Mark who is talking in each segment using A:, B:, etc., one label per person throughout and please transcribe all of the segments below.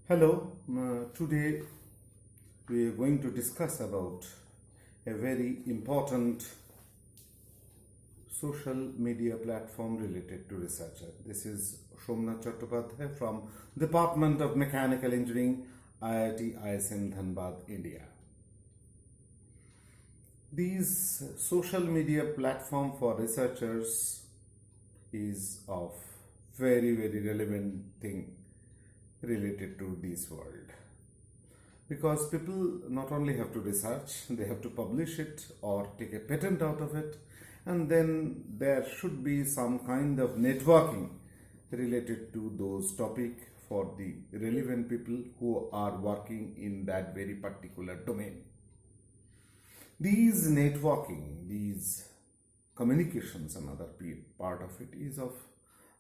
A: Hello, today we are going to discuss about a very important social media platform related to researcher. This is Somnath Chattopadhyay from Department of Mechanical Engineering, IIT ISM Dhanbad, India. These social media platform for researchers is of very relevant thing related to this world, because people not only have to research, they have to publish it or take a patent out of it, and then there should be some kind of networking related to those topic for the relevant people who are working in that very particular domain. These networking, these communications, another part of it is of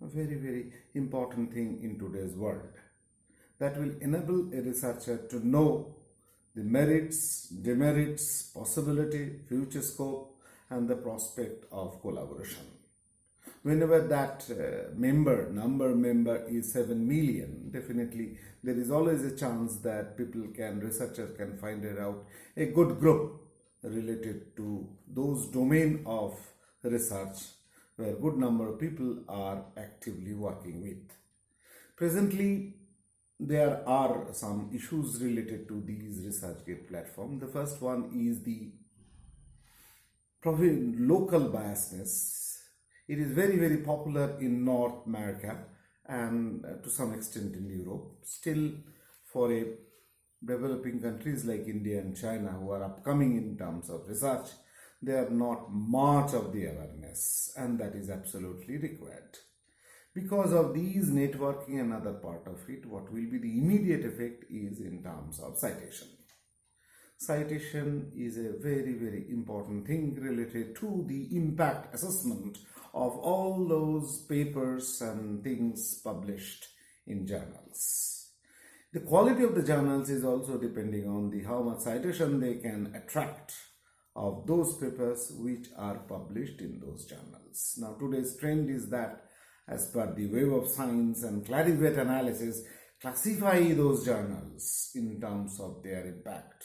A: a very important thing in today's world, that will enable a researcher to know the merits, demerits, possibility, future scope, and the prospect of collaboration. Whenever that member is 7 million, definitely there is always a chance that researchers can find out a good group related to those domain of research where good number of people are actively working with. Presently, there are some issues related to these ResearchGate platform. The first one is the local biasness. It is very popular in North America and to some extent in Europe. Still, for a developing countries like India and China who are upcoming in terms of research, there are not much of the awareness, and that is absolutely required. Because of these networking, another part of it, what will be the immediate effect is in terms of citation. Citation is a very important thing related to the impact assessment of all those papers and things published in journals. The quality of the journals is also depending on how much citation they can attract of those papers which are published in those journals. Now, today's trend is that, as per the Web of Science and Clarivate analysis, classify those journals in terms of their impact.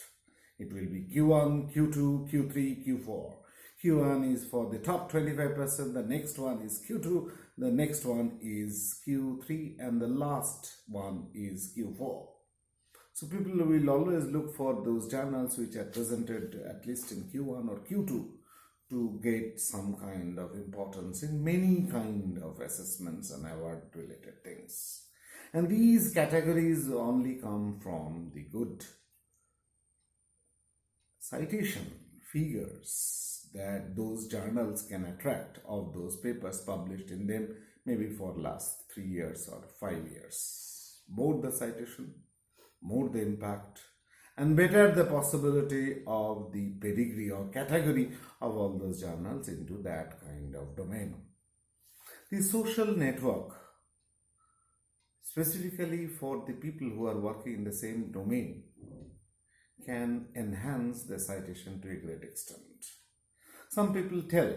A: It will be Q1, Q2, Q3, Q4. Q1 is for the top 25%, the next one is Q2, the next one is Q3, and the last one is Q4. So people will always look for those journals which are presented at least in Q1 or Q2 to get some kind of importance in many kind of assessments and award related things. And these categories only come from the good citation figures that those journals can attract of those papers published in them, maybe for last 3 years or 5 years. More the citation, more the impact, and better the possibility of the pedigree or category of all those journals into that kind of domain. The social network, specifically for the people who are working in the same domain, can enhance the citation to a great extent. Some people tell,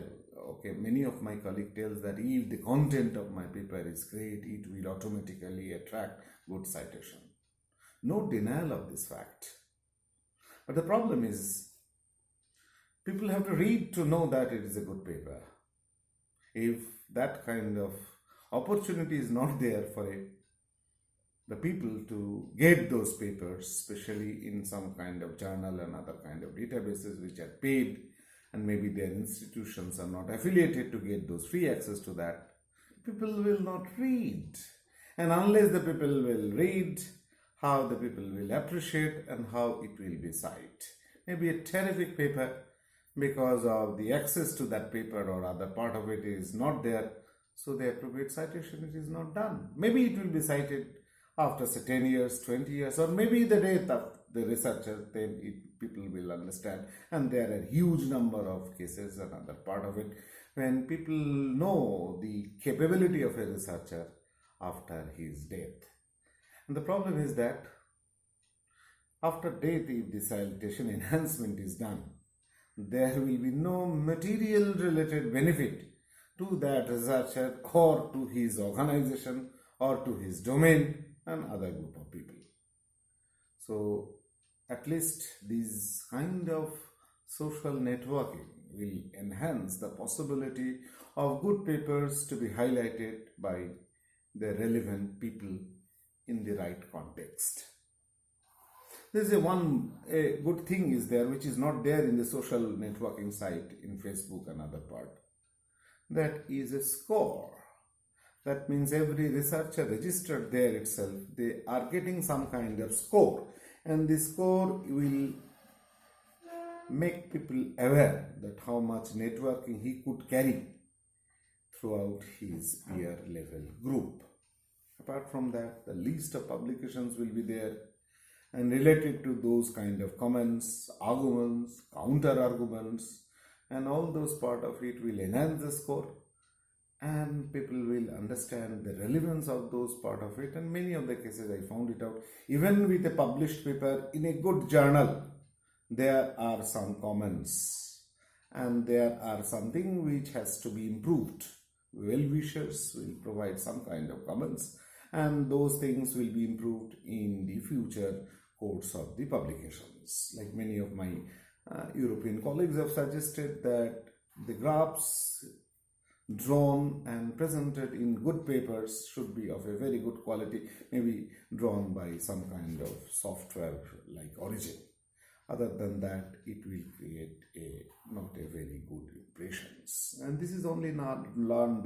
A: many of my colleagues tell that if the content of my paper is great, it will automatically attract good citation. No denial of this fact. But the problem is, people have to read to know that it is a good paper. If that kind of opportunity is not there for the people to get those papers, especially in some kind of journal and other kind of databases which are paid, and maybe their institutions are not affiliated to get those free access to that, people will not read. And unless the people will read, how the people will appreciate and how it will be cited. Maybe a terrific paper, because of the access to that paper or other part of it is not there, so the appropriate citation it is not done. Maybe it will be cited after say 10 years, 20 years, or maybe the death of the researcher, then people will understand. And there are huge number of cases, another part of it, when people know the capability of a researcher after his death. And the problem is that after death, if the citation enhancement is done, there will be no material related benefit to that researcher or to his organization or to his domain and other group of people. So at least these kind of social networking will enhance the possibility of good papers to be highlighted by the relevant people in the right context. There's a good thing is there which is not there in the social networking site in Facebook and other part. That is a score. That means every researcher registered there itself, they are getting some kind of score, and the score will make people aware that how much networking he could carry throughout his peer level group. Apart from that, the list of publications will be there, and related to those kind of comments, arguments, counter arguments, and all those part of it will enhance the score, and people will understand the relevance of those part of it. And many of the cases I found it out, even with a published paper in a good journal, there are some comments and there are something which has to be improved. Well-wishers will provide some kind of comments, and those things will be improved in the future course of the publications. Like many of my European colleagues have suggested that the graphs drawn and presented in good papers should be of a very good quality, maybe drawn by some kind of software like Origin. Other than that, it will create not a very good impressions. And this is only not learned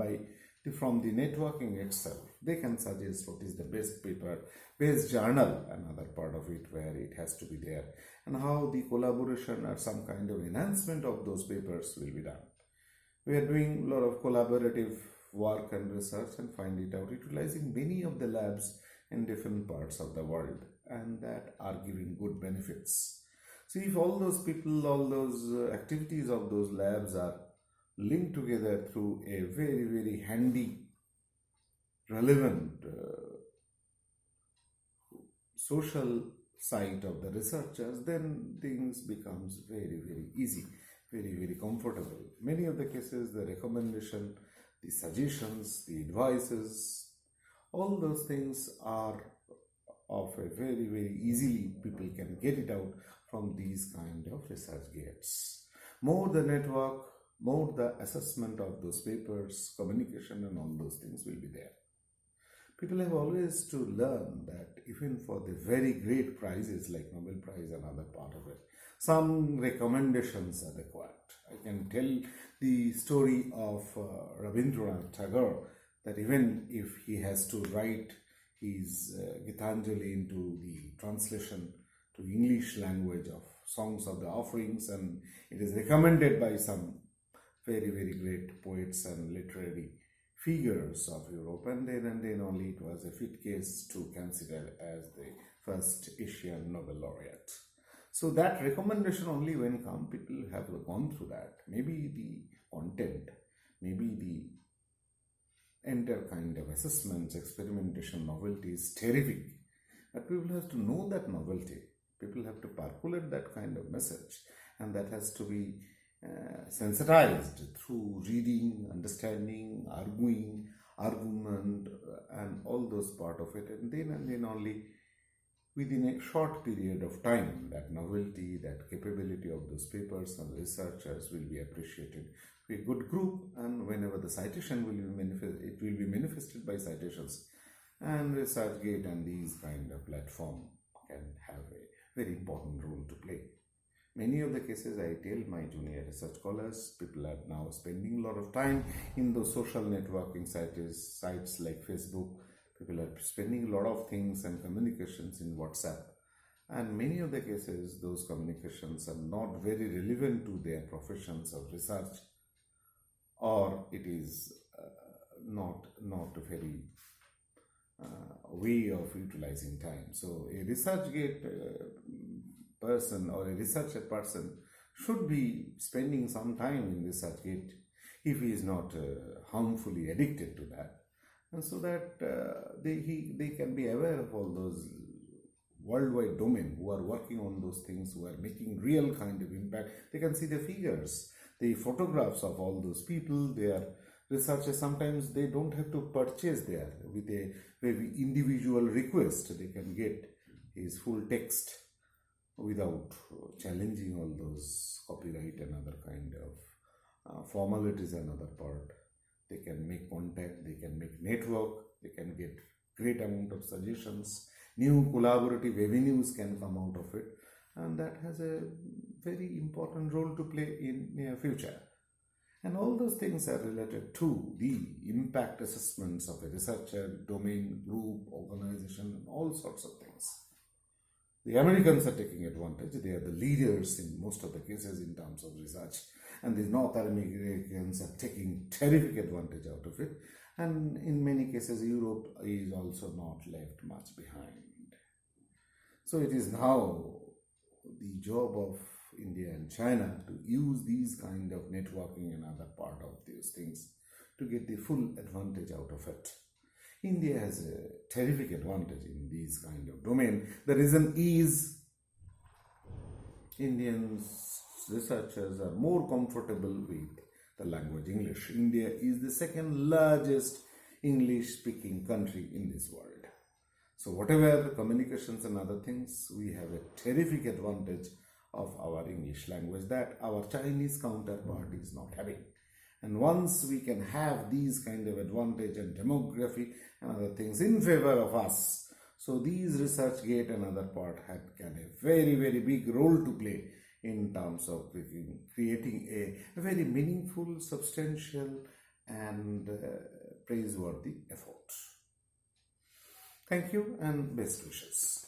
A: from the networking itself. They can suggest what is the best paper, best journal, another part of it where it has to be there, and how the collaboration or some kind of enhancement of those papers will be done. We are doing a lot of collaborative work and research and find it out, utilizing many of the labs in different parts of the world, and that are giving good benefits. So if all those people, all those activities of those labs are linked together through a very, very handy, relevant social side of the researchers, then things becomes very, very easy, very, very comfortable. Many of the cases, the recommendation, the suggestions, the advices, all those things are of a very, very easily people can get it out from these kind of research gates. More the network, more the assessment of those papers, communication and all those things will be there. People have always to learn that even for the very great prizes like Nobel Prize and other part of it, some recommendations are required. I can tell the story of Rabindranath Tagore, that even if he has to write his Gitanjali into the translation to English language of Songs of the Offerings, and it is recommended by some very, very great poets and literary figures of Europe, and then only it was a fit case to consider as the first Asian Nobel laureate. So that recommendation only when come, people have gone through that. Maybe the content, maybe the entire kind of assessments, experimentation, novelty is terrific. But people have to know that novelty. People have to percolate that kind of message, and that has to be sensitized through reading, understanding, argument, and all those part of it. And then only within a short period of time, that novelty, that capability of those papers and researchers will be appreciated. A good group, and whenever the citation will be it will be manifested by citations, and ResearchGate and these kind of platform can have a very important role to play. Many of the cases I tell my junior research scholars, people are now spending a lot of time in those social networking sites like Facebook. People are spending a lot of things and communications in WhatsApp. And many of the cases, those communications are not very relevant to their professions of research, or it is not a very way of utilizing time. So a ResearchGate person or a researcher person should be spending some time in ResearchGate if he is not harmfully addicted to that, and so that they can be aware of all those worldwide domain who are working on those things, who are making real kind of impact. They can see the figures, the photographs of all those people. They are researchers. Sometimes they don't have to purchase there with a very individual request. They can get his full text without challenging all those copyright and other kind of formalities and other part. They can make contact, they can make network, they can get great amount of suggestions, new collaborative avenues can come out of it, and that has a very important role to play in near future. And all those things are related to the impact assessments of a researcher, domain, group, organization, and all sorts of things. The Americans are taking advantage. They are the leaders in most of the cases in terms of research. And the North Americans are taking terrific advantage out of it. And in many cases, Europe is also not left much behind. So it is now the job of India and China to use these kind of networking and other part of these things to get the full advantage out of it. India has a terrific advantage in these kind of domain. The reason is Indian researchers are more comfortable with the language English. India is the second largest English speaking country in this world. So whatever communications and other things, we have a terrific advantage of our English language that our Chinese counterpart is not having. And once we can have these kind of advantage and demography and other things in favor of us, so these ResearchGate and other part can a very, very big role to play in terms of creating a very meaningful, substantial and praiseworthy effort. Thank you and best wishes.